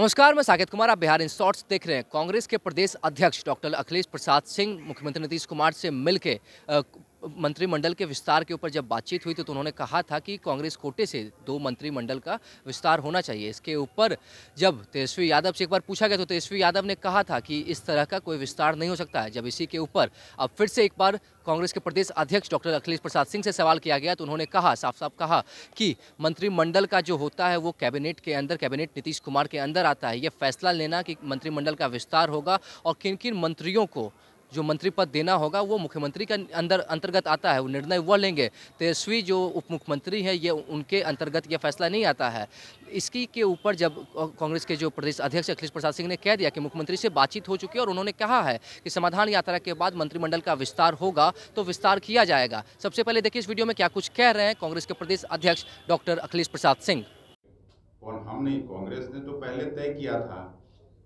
नमस्कार, मैं साकेत कुमार। आप बिहार इन शॉर्ट्स देख रहे हैं। कांग्रेस के प्रदेश अध्यक्ष डॉक्टर अखिलेश प्रसाद सिंह मुख्यमंत्री नीतीश कुमार से मिलके मंत्रिमंडल के विस्तार के ऊपर जब बातचीत हुई तो उन्होंने कहा था कि कांग्रेस कोटे से 2 मंत्रिमंडल का विस्तार होना चाहिए। इसके ऊपर जब तेजस्वी यादव से एक बार पूछा गया तो तेजस्वी यादव ने कहा था कि इस तरह का कोई विस्तार नहीं हो सकता है। जब इसी के ऊपर अब फिर से एक बार कांग्रेस के प्रदेश अध्यक्ष डॉक्टर अखिलेश प्रसाद सिंह से सवाल किया गया तो उन्होंने कहा, साफ साफ कहा कि मंत्रिमंडल का जो होता है वो कैबिनेट के अंदर, कैबिनेट नीतीश कुमार के अंदर आता है। ये फैसला लेना कि मंत्रिमंडल का विस्तार होगा और किन किन मंत्रियों को जो मंत्री पद देना होगा वो मुख्यमंत्री के अंतर्गत आता है, वो निर्णय वह लेंगे। तेजस्वी जो उप मुख्यमंत्री है ये उनके अंतर्गत ये फैसला नहीं आता है। इसकी के ऊपर जब कांग्रेस के जो प्रदेश अध्यक्ष अखिलेश प्रसाद सिंह ने कह दिया कि मुख्यमंत्री से बातचीत हो चुकी है और उन्होंने कहा है कि समाधान यात्रा के बाद मंत्रिमंडल का विस्तार होगा तो विस्तार किया जाएगा। सबसे पहले देखिए इस वीडियो में क्या कुछ कह रहे हैं कांग्रेस के प्रदेश अध्यक्ष डॉक्टर अखिलेश प्रसाद सिंह। कौन? हम नहीं, कांग्रेस ने तो पहले तय किया था।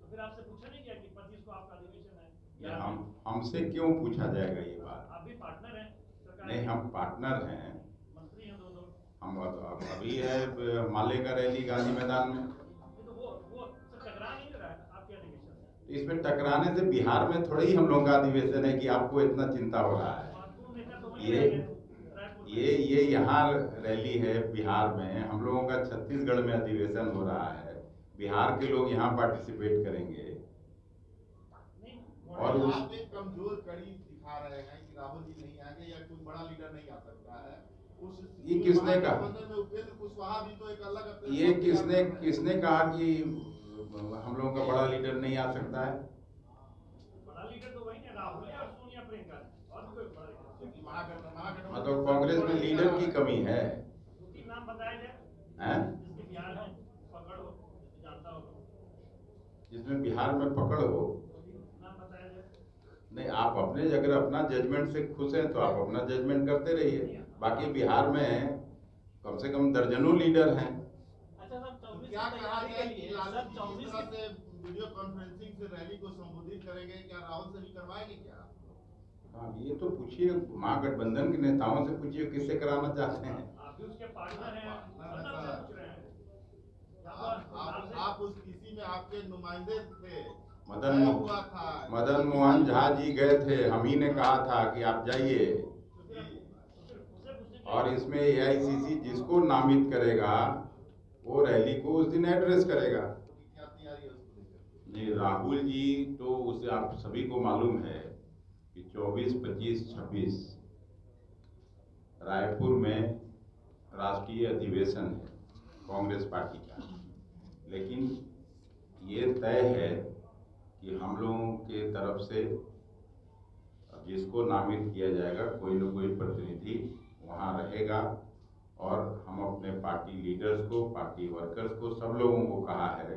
तो फिर आपसे पूछा नहीं गया कि 25 को आपका अधिवेशन है? ये हमसे क्यों पूछा जाएगा ये बात? आप भी पार्टनर हैं सरकार नहीं, के, हम पार्टनर हैं। मंत्री हैं दो। हम अभी है माले का रैली गांधी मैदान में। तो वो सब टकरा नहीं रहा है आपके अधिवेशन से? तो इसमें टकराने से बिहार में थोड़ी ही हम लोग का अधिवेशन है कि आपको इतना चिंता हो रहा है। महत्वपूर्ण नेता तो वही ये रहेंगे रायपुर में। ये यहाँ रैली है बिहार में। हम लोगों का छत्तीसगढ़ में अधिवेशन हो रहा है। बिहार के लोग यहाँ पार्टिसिपेट करेंगे। नहीं, और उस आप एक कमजोर कड़ी दिखा रहे हैं कि राहुल जी नहीं आएंगे या कोई बड़ा लीडर नहीं आ सकता है। ये किसने कहा? में उपेंद्र कुशवाहा भी तो एक अलग ये किसने कहा कि हम लोगों का बड़ा लीडर नहीं आ सकता है? बड़ा लीडर तो वही है, राहुल है और सोनिया प्रियंका है, और कोई बड़ा लीडर? महागठबंधन मतलब कांग्रेस में लीडर की कमी है। 2-3 नाम बताए जाए हैं? जिसके बिहार में पकड़ हो, जानता हो तो। जिसमें बिहार में पकड़ हो। 2-3 नाम बताया जाए। नहीं, आप अपने अगर अपना जजमेंट से खुश हैं तो आप अपना जजमेंट करते रहिए। बाकी बिहार में कम से कम दर्जनों लीडर हैं। अच्छा सर, 24 क्या की कहा तैयारी जाए के कि लिए लालू सर जी 24 जिस तरह से वीडियो कॉन्फ्रेंसिंग से रैली को संबोधित करेंगे, क्या राहुल से भी करवाएंगे क्या? हाँ, ये तो पूछिए महागठबंधन के नेताओं से पूछिए किससे कराना चाहते हैं। आप भी उसके पार्टनर हैं, मतलब से पूछ रहे हैं। आप उस किसी में आपके नुमाइंदे थे, मदन हुआ था। मोहन झा जी गए थे। हम ही ने कहा था कि आप जाइए। और इसमें एआईसीसी जिसको नामित करेगा वो रैली को उस दिन एड्रेस करेगा। क्या तैयारी है उसको लेकर? नहीं, राहुल जी तो उसे आप सभी को मालूम है कि 24, 25, 26 रायपुर में राष्ट्रीय अधिवेशन है कांग्रेस पार्टी का। लेकिन ये तय है कि हम लोगों के तरफ से जिसको नामित किया जाएगा कोई न कोई प्रतिनिधि वहाँ रहेगा। और हम अपने पार्टी लीडर्स को, पार्टी वर्कर्स को, सब लोगों को कहा है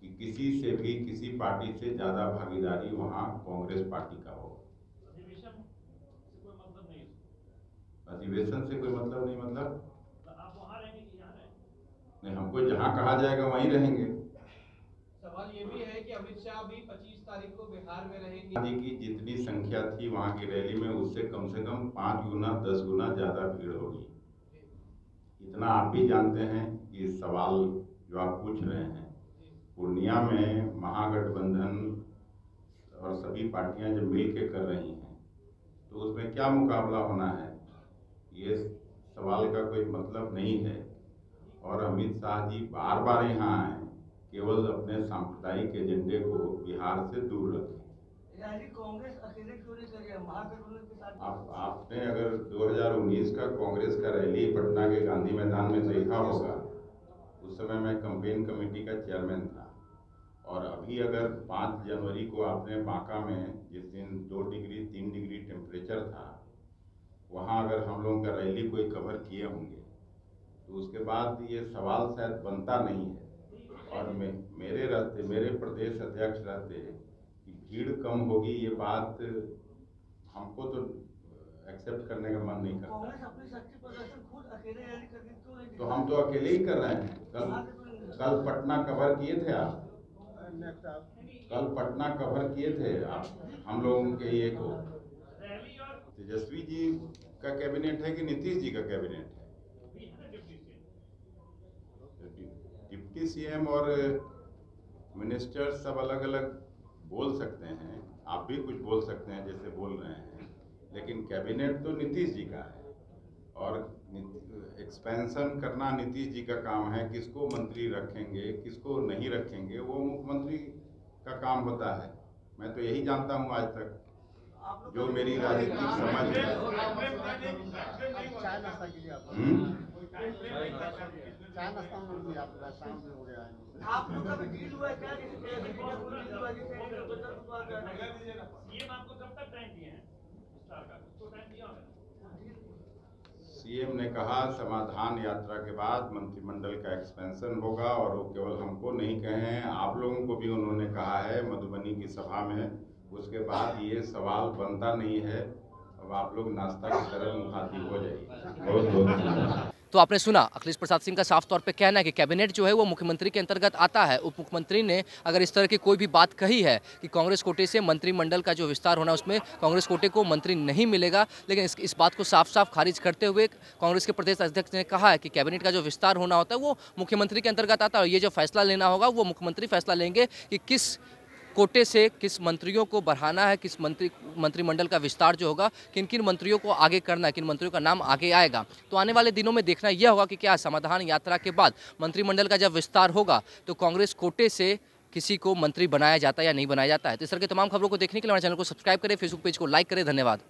कि किसी से भी किसी पार्टी से ज़्यादा भागीदारी वहाँ कांग्रेस पार्टी का हो। अधिवेशन से कोई मतलब नहीं है। अधिवेशन से कोई मतलब नहीं? मतलब आप वहाँ रहेंगे कि यहाँ रहेंगे? नहीं, हमको जहाँ कहा जाएगा वहीं रहेंगे। सवाल ये भी है कि अमित शाह भी 25 तारीख को बिहार में रहेंगे। गांधी की जितनी संख्या थी वहाँ की रैली में उससे कम से कम 5 गुना 10 गुना ज़्यादा भीड़ होगी। इतना आप भी जानते हैं कि सवाल जो आप पूछ रहे हैं, पूर्णिया में महागठबंधन और सभी पार्टियां जब मिल के कर रही हैं तो उसमें क्या मुकाबला होना है, ये सवाल का कोई मतलब नहीं है। और अमित शाह जी बार बार यहाँ आए केवल अपने सांप्रदायिक एजेंडे को बिहार से दूर रखें। कांग्रेस अकेले क्यों नहीं कर रही है महागठबंधन के साथ? आपने अगर 2019 का कांग्रेस का रैली पटना के गांधी मैदान में देखा होगा, उस समय मैं कैंपेन कमेटी का चेयरमैन था। और अभी अगर 5 जनवरी को आपने बांका में जिस दिन 2 डिग्री 3 डिग्री टेम्परेचर था, वहाँ अगर हम लोगों का रैली कोई कवर किए होंगे तो उसके बाद ये सवाल शायद बनता नहीं है। और मेरे प्रदेश अध्यक्ष रहते कि भीड़ कम होगी, ये बात हमको तो एक्सेप्ट करने का मन नहीं करता। कांग्रेस अपनी शक्ति प्रदर्शन खुद अकेले रैली करके क्यों नहीं? तो हम तो अकेले ही कर रहे हैं। कल पटना कवर किए थे आप, कल पटना कवर किए थे आप हम लोगों के ये को। तेजस्वी जी का कैबिनेट है कि नीतीश जी का कैबिनेट है? डिप्टी सीएम और मिनिस्टर्स सब अलग अलग बोल सकते हैं, आप भी कुछ बोल सकते हैं जैसे बोल रहे हैं, लेकिन कैबिनेट तो नीतीश जी का है और एक्सपेंशन करना नीतीश जी का काम है। किसको मंत्री रखेंगे किसको नहीं रखेंगे वो मुख्यमंत्री का काम होता है। मैं तो यही जानता हूँ आज तक, जो मेरी राजनीतिक समझ है। चाय नाश्ता कीजिए आप। चाय नाश्ता में भी आप शाम में हो गया है। आप लोग का भी डील हुआ है क्या? जैसे डील हुआ सीएम आपको कब तक टाइम दिए हैं विस्तार का? उसको टाइम दिया है? सीएम ने कहा समाधान यात्रा के बाद मंत्रिमंडल का एक्सपेंशन होगा, और वो केवल हमको नहीं कहे हैं, आप लोगों को भी उन्होंने कहा है मधुबनी की सभा में। उसके बाद ये सवाल बनता नहीं है, अब आप लोग नाश्ता की तरह मुखातिब हो जाइए। बहुत बहुत तो आपने सुना अखिलेश प्रसाद सिंह का साफ तौर पे कहना है कि कैबिनेट जो है वो मुख्यमंत्री के अंतर्गत आता है। उप मुख्यमंत्री ने अगर इस तरह की कोई भी बात कही है कि कांग्रेस कोटे से मंत्रिमंडल का जो विस्तार होना उसमें कांग्रेस कोटे को मंत्री नहीं मिलेगा, लेकिन इस बात को साफ साफ खारिज करते हुए कांग्रेस के प्रदेश अध्यक्ष ने कहा है कि कैबिनेट का जो विस्तार होना होता है वो मुख्यमंत्री के अंतर्गत आता है और ये जो फैसला लेना होगा वो मुख्यमंत्री फैसला लेंगे कि किस कोटे से किस मंत्रियों को बढ़ाना है, किस मंत्रिमंडल का विस्तार जो होगा, किन किन मंत्रियों को आगे करना है, किन मंत्रियों का नाम आगे आएगा। तो आने वाले दिनों में देखना यह होगा कि क्या समाधान यात्रा के बाद मंत्रिमंडल का जब विस्तार होगा तो कांग्रेस कोटे से किसी को मंत्री बनाया जाता है या नहीं बनाया जाता है। तो इस तरह की तमाम खबरों को देखने के लिए हमारे चैनल को सब्सक्राइब करें, फेसबुक पेज को लाइक करें। धन्यवाद।